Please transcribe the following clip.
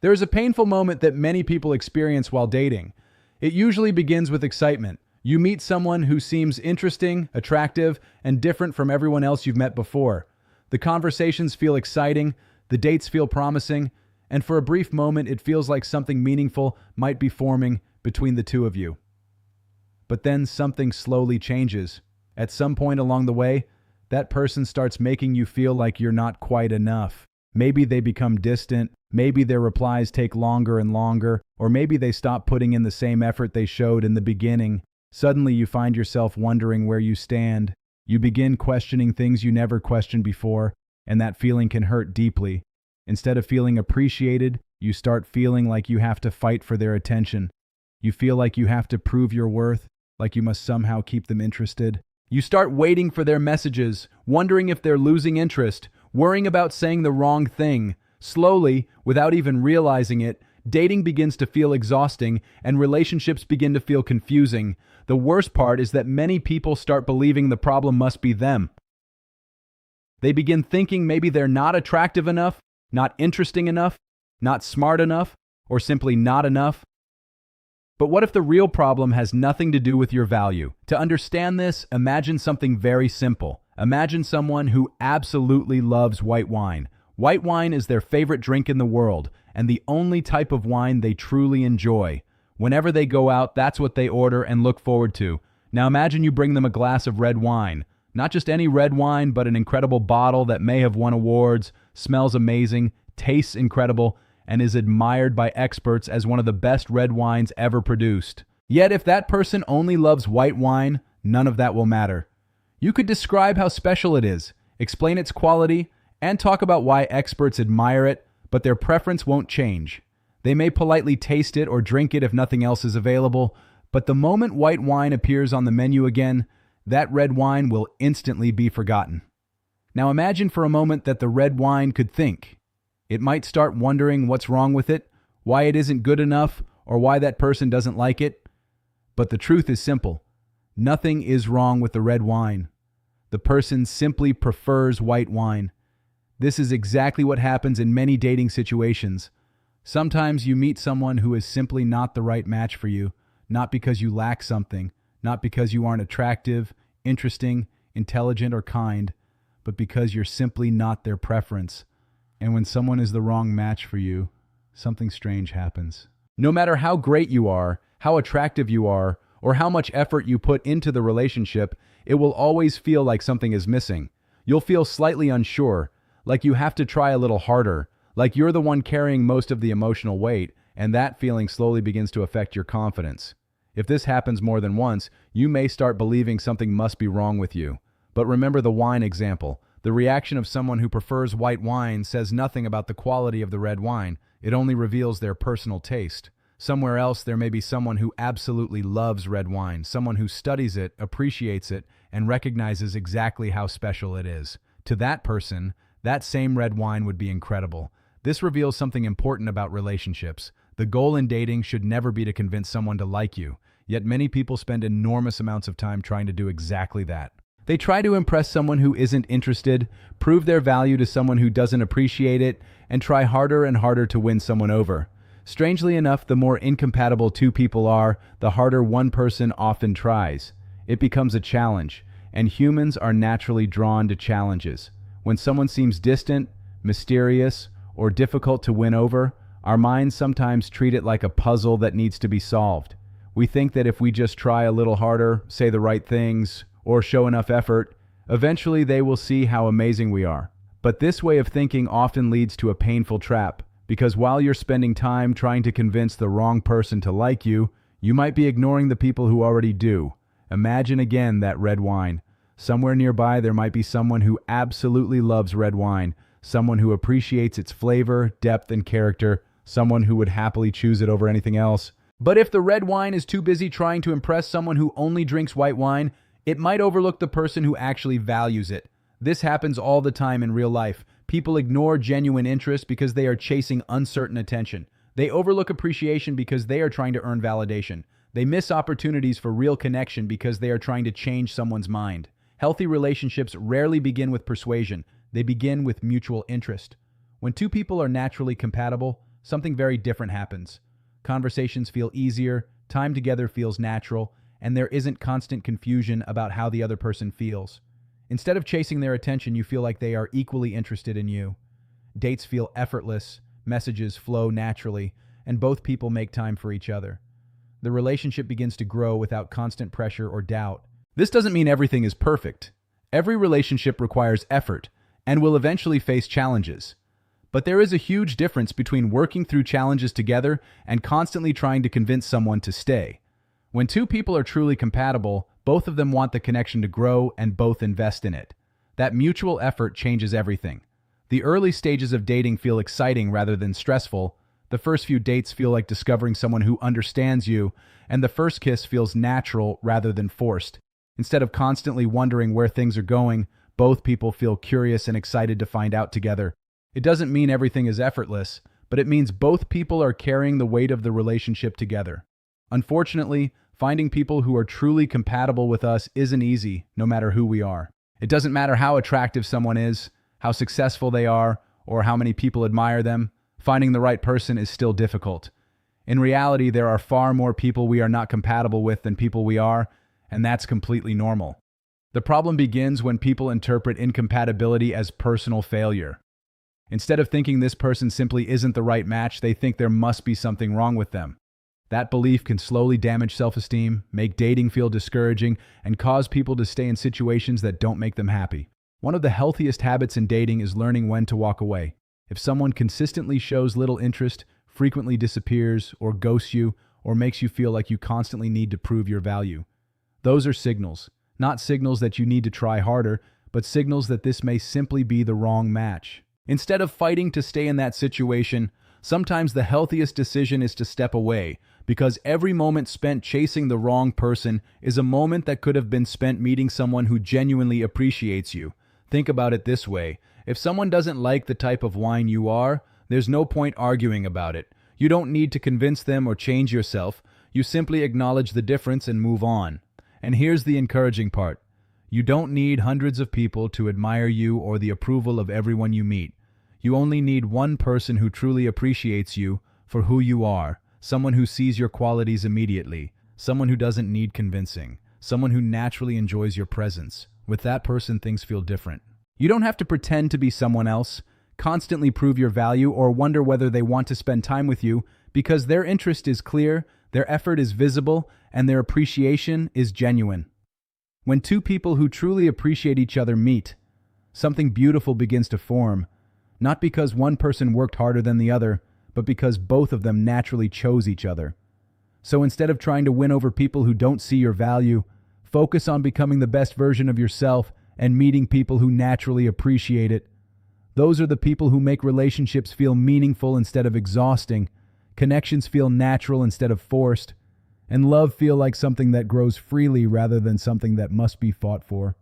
There is a painful moment that many people experience while dating. It usually begins with excitement. You meet someone who seems interesting, attractive, and different from everyone else you've met before. The conversations feel exciting, the dates feel promising, and for a brief moment it feels like something meaningful might be forming between the two of you. But then something slowly changes. At some point along the way, that person starts making you feel like you're not quite enough. Maybe they become distant, maybe their replies take longer and longer, or maybe they stop putting in the same effort they showed in the beginning. Suddenly you find yourself wondering where you stand. You begin questioning things you never questioned before, and that feeling can hurt deeply. Instead of feeling appreciated, you start feeling like you have to fight for their attention. You feel like you have to prove your worth, like you must somehow keep them interested. You start waiting for their messages, wondering if they're losing interest, worrying about saying the wrong thing. Slowly, without even realizing it, dating begins to feel exhausting and relationships begin to feel confusing. The worst part is that many people start believing the problem must be them. They begin thinking maybe they're not attractive enough, not interesting enough, not smart enough, or simply not enough. But what if the real problem has nothing to do with your value? To understand this, imagine something very simple. Imagine someone who absolutely loves white wine. White wine is their favorite drink in the world, and the only type of wine they truly enjoy. Whenever they go out, that's what they order and look forward to. Now imagine you bring them a glass of red wine. Not just any red wine, but an incredible bottle that may have won awards, smells amazing, tastes incredible, and is admired by experts as one of the best red wines ever produced. Yet if that person only loves white wine, none of that will matter. You could describe how special it is, explain its quality, and talk about why experts admire it, but their preference won't change. They may politely taste it or drink it if nothing else is available, but the moment white wine appears on the menu again, that red wine will instantly be forgotten. Now imagine for a moment that the red wine could think. It might start wondering what's wrong with it, why it isn't good enough, or why that person doesn't like it. But the truth is simple. Nothing is wrong with the red wine. The person simply prefers white wine. This is exactly what happens in many dating situations. Sometimes you meet someone who is simply not the right match for you, not because you lack something, not because you aren't attractive, interesting, intelligent, or kind, but because you're simply not their preference. And when someone is the wrong match for you, something strange happens. No matter how great you are, how attractive you are, or how much effort you put into the relationship, it will always feel like something is missing. You'll feel slightly unsure, like you have to try a little harder, like you're the one carrying most of the emotional weight, and that feeling slowly begins to affect your confidence. If this happens more than once, you may start believing something must be wrong with you. But remember the wine example. The reaction of someone who prefers white wine says nothing about the quality of the red wine. It only reveals their personal taste. Somewhere else, there may be someone who absolutely loves red wine, someone who studies it, appreciates it, and recognizes exactly how special it is. To that person, that same red wine would be incredible. This reveals something important about relationships. The goal in dating should never be to convince someone to like you, yet many people spend enormous amounts of time trying to do exactly that. They try to impress someone who isn't interested, prove their value to someone who doesn't appreciate it, and try harder and harder to win someone over. Strangely enough, the more incompatible two people are, the harder one person often tries. It becomes a challenge, and humans are naturally drawn to challenges. When someone seems distant, mysterious, or difficult to win over, our minds sometimes treat it like a puzzle that needs to be solved. We think that if we just try a little harder, say the right things, or show enough effort, eventually they will see how amazing we are. But this way of thinking often leads to a painful trap, because while you're spending time trying to convince the wrong person to like you, you might be ignoring the people who already do. Imagine again that red wine. Somewhere nearby there might be someone who absolutely loves red wine, someone who appreciates its flavor, depth, and character, someone who would happily choose it over anything else. But if the red wine is too busy trying to impress someone who only drinks white wine, it might overlook the person who actually values it. This happens all the time in real life. People ignore genuine interest because they are chasing uncertain attention. They overlook appreciation because they are trying to earn validation. They miss opportunities for real connection because they are trying to change someone's mind. Healthy relationships rarely begin with persuasion. They begin with mutual interest. When two people are naturally compatible, something very different happens. Conversations feel easier, time together feels natural, and there isn't constant confusion about how the other person feels. Instead of chasing their attention, you feel like they are equally interested in you. Dates feel effortless, messages flow naturally, and both people make time for each other. The relationship begins to grow without constant pressure or doubt. This doesn't mean everything is perfect. Every relationship requires effort and will eventually face challenges. But there is a huge difference between working through challenges together and constantly trying to convince someone to stay. When two people are truly compatible, both of them want the connection to grow and both invest in it. That mutual effort changes everything. The early stages of dating feel exciting rather than stressful. The first few dates feel like discovering someone who understands you, and the first kiss feels natural rather than forced. Instead of constantly wondering where things are going, both people feel curious and excited to find out together. It doesn't mean everything is effortless, but it means both people are carrying the weight of the relationship together. Unfortunately, finding people who are truly compatible with us isn't easy, no matter who we are. It doesn't matter how attractive someone is, how successful they are, or how many people admire them. Finding the right person is still difficult. In reality, there are far more people we are not compatible with than people we are, and that's completely normal. The problem begins when people interpret incompatibility as personal failure. Instead of thinking this person simply isn't the right match, they think there must be something wrong with them. That belief can slowly damage self-esteem, make dating feel discouraging, and cause people to stay in situations that don't make them happy. One of the healthiest habits in dating is learning when to walk away. If someone consistently shows little interest, frequently disappears, or ghosts you, or makes you feel like you constantly need to prove your value, those are signals. Not signals that you need to try harder, but signals that this may simply be the wrong match. Instead of fighting to stay in that situation, sometimes the healthiest decision is to step away, because every moment spent chasing the wrong person is a moment that could have been spent meeting someone who genuinely appreciates you. Think about it this way. If someone doesn't like the type of wine you are, there's no point arguing about it. You don't need to convince them or change yourself. You simply acknowledge the difference and move on. And here's the encouraging part. You don't need hundreds of people to admire you or the approval of everyone you meet. You only need one person who truly appreciates you for who you are, someone who sees your qualities immediately, someone who doesn't need convincing, someone who naturally enjoys your presence. With that person, things feel different. You don't have to pretend to be someone else, constantly prove your value, or wonder whether they want to spend time with you, because their interest is clear, their effort is visible, and their appreciation is genuine. When two people who truly appreciate each other meet, something beautiful begins to form, not because one person worked harder than the other, but because both of them naturally chose each other. So instead of trying to win over people who don't see your value, focus on becoming the best version of yourself and meeting people who naturally appreciate it. Those are the people who make relationships feel meaningful instead of exhausting, connections feel natural instead of forced, and love feel like something that grows freely rather than something that must be fought for.